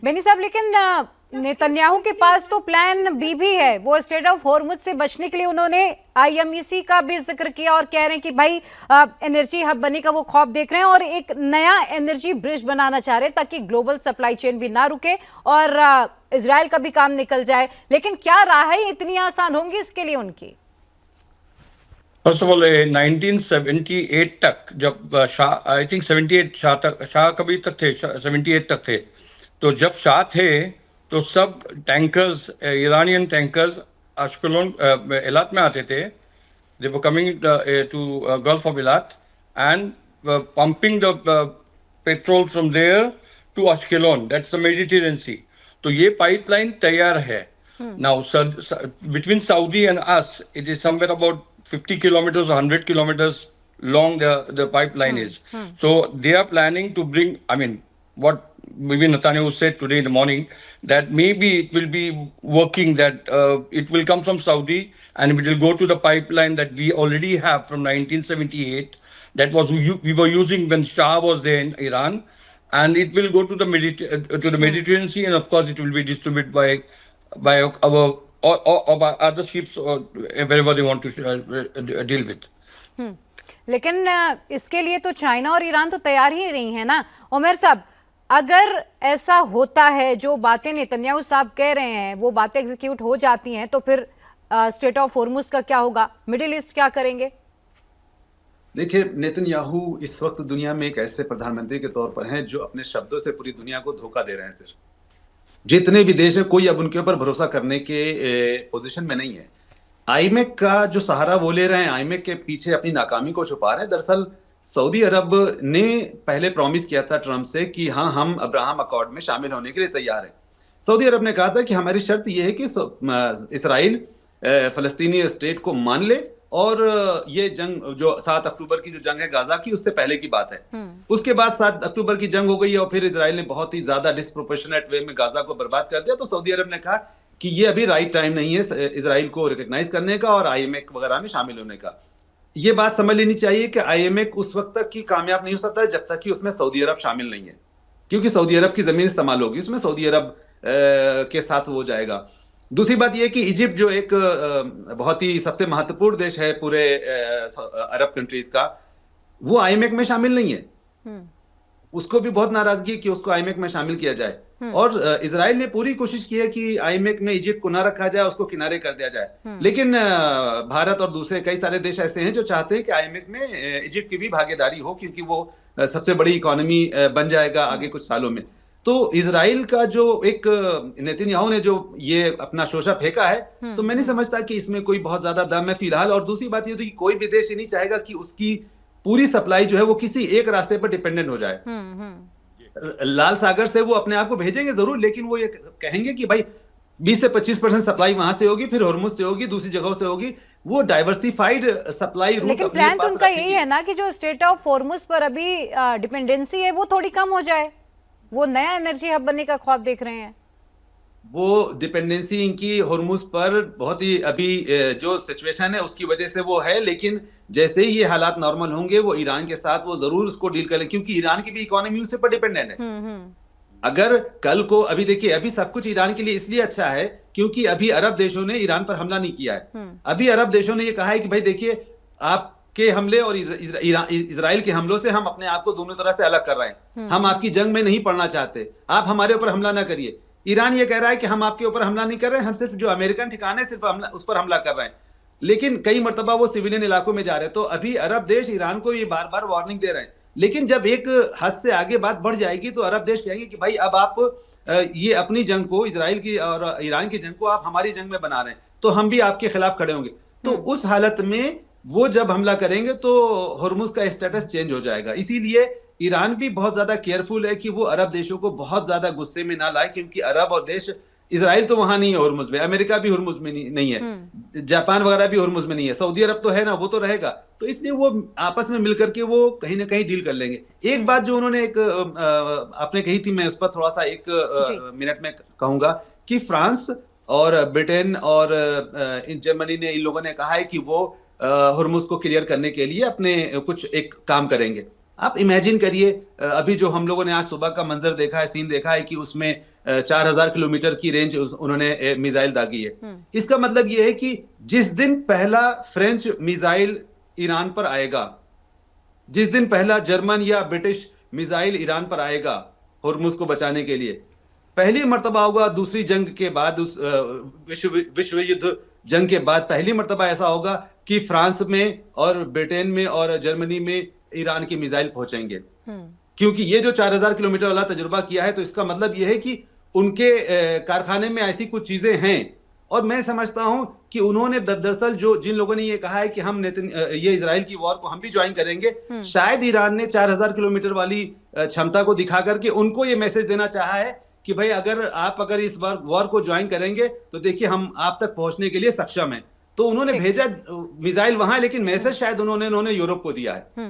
बेनी साहब, लेकिन नेतन्याहू के पास तो प्लान बी भी है। वो स्ट्रेट ऑफ हॉर्मुज से बचने के लिए उन्होंने आईएमईसी का भी जिक्र किया और कह रहे हैं कि भाई एनर्जी हब बनने का वो ख्वाब देख रहे हैं और एक नया एनर्जी ब्रिज बनाना चाह रहे हैं ताकि ग्लोबल सप्लाई चेन भी ना रुके और इजराइल का भी काम निकल जाए। लेकिन क्या राहें इतनी आसान होंगी इसके लिए उनकी? फर्स्ट ऑफ ऑल 1978 तक, जब शाह, आई थिंक 78 शाह तक, शाह कभी तक थे, 78 तक थे, तो जब शाह थे तो सब tankers, Iranian tankers Ashkelon, Eilat में आते थे। They were coming to Gulf of Eilat and pumping the petrol from there to Ashkelon, that's the Mediterranean Sea. तो ये पाइपलाइन तैयार है। Now between Saudi and us, it is somewhere about 50 kilometers or 100 kilometers long the pipeline is. So they are planning to bring, I mean, what maybe Netanyahu said today in the morning, that maybe it will be working, that it will come from Saudi and it will go to the pipeline that we already have from 1978, that was we were using when Shah was there in Iran, and it will go to the Mediterranean Sea, and of course it will be distributed by our or by other ships or wherever they want to deal with. लेकिन इसके लिए तो China और Iran तो तैयार ही नहीं है ना। उमर साहब, अगर ऐसा होता है, जो बातें नेतन्याहू साहब कह रहे हैं वो बातें एग्जीक्यूट हो जाती हैं, तो फिर स्ट्रेट ऑफ हॉर्मुज का क्या होगा? मिडिल ईस्ट क्या करेंगे? देखिए, नेतन्याहू इस वक्त दुनिया में एक ऐसे प्रधानमंत्री के तौर पर हैं जो अपने शब्दों से पूरी दुनिया को धोखा दे रहे हैं। सिर्फ जितने भी देश हैं, कोई अब उनके ऊपर भरोसा करने के पोजीशन में नहीं है। आईएमएफ का जो सहारा वो ले रहे हैं, आईएमएफ के पीछे अपनी नाकामी को छुपा रहे हैं। दरअसल सऊदी अरब ने पहले प्रॉमिस किया था ट्रंप से कि हाँ, हम अब्राहम अकॉर्ड में शामिल होने के लिए तैयार हैं। सऊदी अरब ने कहा था कि हमारी शर्त यह है कि इसराइल फलस्तीनी स्टेट को मान ले, और ये जंग जो 7 अक्टूबर की जो जंग है गाजा की, उससे पहले की बात है। उसके बाद 7 अक्टूबर की जंग हो गई और फिर इजराइल ने बहुत ही ज्यादा डिस्प्रोपोर्शनेट वे में गाजा को बर्बाद कर दिया। तो सऊदी अरब ने कहा कि ये अभी राइट टाइम नहीं है इजराइल को रिकॉग्नाइज करने का और आईएमएफ वगैरह में शामिल होने का। ये बात समझ लेनी चाहिए कि आईएमएफ उस वक्त तक की कामयाब नहीं हो सकता है जब तक कि उसमें सऊदी अरब शामिल नहीं है, क्योंकि सऊदी अरब की जमीन इस्तेमाल होगी, उसमें सऊदी अरब के साथ वो जाएगा। दूसरी बात यह कि इजिप्ट जो एक बहुत ही सबसे महत्वपूर्ण देश है पूरे अरब कंट्रीज का, वो आईएमएफ में शामिल नहीं है। उसको भी बहुत नाराजगी है कि उसको आईएमएफ में शामिल किया जाए, और इजराइल ने पूरी कोशिश की है कि आईएमएफ में इजिप्ट को ना रखा जाए, उसको किनारे कर दिया जाए। लेकिन भारत और दूसरे कई सारे देश ऐसे हैं जो चाहते हैं कि आईएमएफ में इजिप्ट की भी भागीदारी हो, क्योंकि वो सबसे बड़ी इकोनॉमी बन जाएगा आगे कुछ सालों में। तो इजराइल का जो एक नेतन्याहू ने जो ये अपना शोषा फेंका है, तो मैं नहीं समझता कि इसमें कोई बहुत ज्यादा दम है फिलहाल। और दूसरी बात ये थी कि कोई भी देश ये नहीं चाहेगा कि उसकी पूरी सप्लाई जो है वो किसी एक रास्ते पर डिपेंडेंट हो जाए। लाल सागर से वो अपने आप को भेजेंगे जरूर, लेकिन वो ये कहेंगे कि भाई 20 से 25% सप्लाई वहां से होगी, फिर हॉर्मुज से होगी, दूसरी जगहों से होगी। वो डाइवर्सिफाइड सप्लाई रूट। लेकिन प्लान तो उनका यही है ना कि जो स्ट्रेट ऑफ हॉर्मुज पर अभी डिपेंडेंसी है वो थोड़ी कम हो जाए। वो नया एनर्जी हब बनने का ख्वाब देख रहे हैं। वो डिपेंडेंसी इनकी हॉर्मुज पर बहुत ही अभी जो सिचुएशन है उसकी वजह से वो है, लेकिन जैसे ही ये हालात नॉर्मल होंगे वो ईरान के साथ वो जरूर उसको डील करें, क्योंकि ईरान की भी इकोनॉमी उससे पर डिपेंडेंट है। अगर कल को, अभी देखिए, अभी सब कुछ ईरान के लिए इसलिए अच्छा है क्योंकि अभी अरब देशों ने ईरान पर हमला नहीं किया है। अभी अरब देशों ने ये कहा है कि भाई देखिए, आपके हमले और इजराइल के हमलों से हम अपने आप को दोनों तरह से अलग कर रहे हैं। हम आपकी जंग में नहीं पड़ना चाहते, आप हमारे ऊपर हमला ना करिए। ईरान ये कह रहा है कि हम आपके ऊपर हमला नहीं कर रहे हैं, हम सिर्फ जो अमेरिकन ठिकाने हैं सिर्फ उस पर हमला कर रहे हैं। लेकिन कई मर्तबा वो सिविलियन इलाकों में जा रहे हैं। तो अभी अरब देश ईरान को ये बार बार वार्निंग दे रहे हैं, लेकिन जब एक हद से आगे बात बढ़ जाएगी तो अरब देश कहेंगे कि भाई अब आप ये अपनी जंग को, इजराइल की और ईरान की जंग को आप हमारी जंग में बना रहे हैं, तो हम भी आपके खिलाफ खड़े होंगे। तो उस हालत में वो जब हमला करेंगे तो हॉर्मुज का स्टेटस चेंज हो जाएगा। इसीलिए ईरान भी बहुत ज्यादा केयरफुल है कि वो अरब देशों को बहुत ज्यादा गुस्से में ना लाए, क्योंकि अरब और देश, इजराइल तो वहां नहीं है हॉर्मुज में, अमेरिका भी हॉर्मुज में नहीं है, जापान वगैरह भी हॉर्मुज में नहीं है, सऊदी अरब तो है ना, वो तो रहेगा। तो इसलिए वो आपस में मिलकर के वो कहीं ना कहीं डील कर लेंगे। एक बात जो उन्होंने एक आपने कही थी, मैं उस पर थोड़ा सा एक मिनट में कहूंगा कि फ्रांस और ब्रिटेन और जर्मनी ने, इन लोगों ने कहा है कि वो हॉर्मुज को क्लियर करने के लिए अपने कुछ एक काम करेंगे। आप इमेजिन करिए, अभी जो हम लोगों ने आज सुबह का मंजर देखा है, सीन देखा है कि उसमें 4000 किलोमीटर की रेंज उन्होंने मिसाइल दागी है। इसका मतलब यह है कि जिस दिन पहला फ्रेंच मिसाइल ईरान पर आएगा, जिस दिन पहला जर्मन या ब्रिटिश मिसाइल ईरान पर आएगा होर्मुज को बचाने के लिए, पहली मर्तबा होगा दूसरी जंग के बाद, उस विश्व युद्ध जंग के बाद पहली मर्तबा ऐसा होगा कि फ्रांस में और ब्रिटेन में और जर्मनी में ईरान की मिसाइल पहुंचेंगे। क्योंकि ये जो 4000 किलोमीटर वाला तजुर्बा किया है, तो इसका मतलब यह है कि उनके कारखाने में ऐसी कुछ चीजें हैं। और मैं समझता हूं कि उन्होंने दरअसल जिन लोगों ने ये कहा है कि हम ये इजराइल की वॉर को हम भी ज्वाइन करेंगे, शायद ईरान ने 4000 किलोमीटर वाली क्षमता को दिखा करके उनको ये मैसेज देना चाहा है कि भाई अगर इस बार वॉर को ज्वाइन करेंगे तो देखिए हम आप तक पहुंचने के लिए सक्षम हैं। तो उन्होंने भेजा मिसाइल वहां, लेकिन मैसेज शायद उन्होंने यूरोप को दिया है।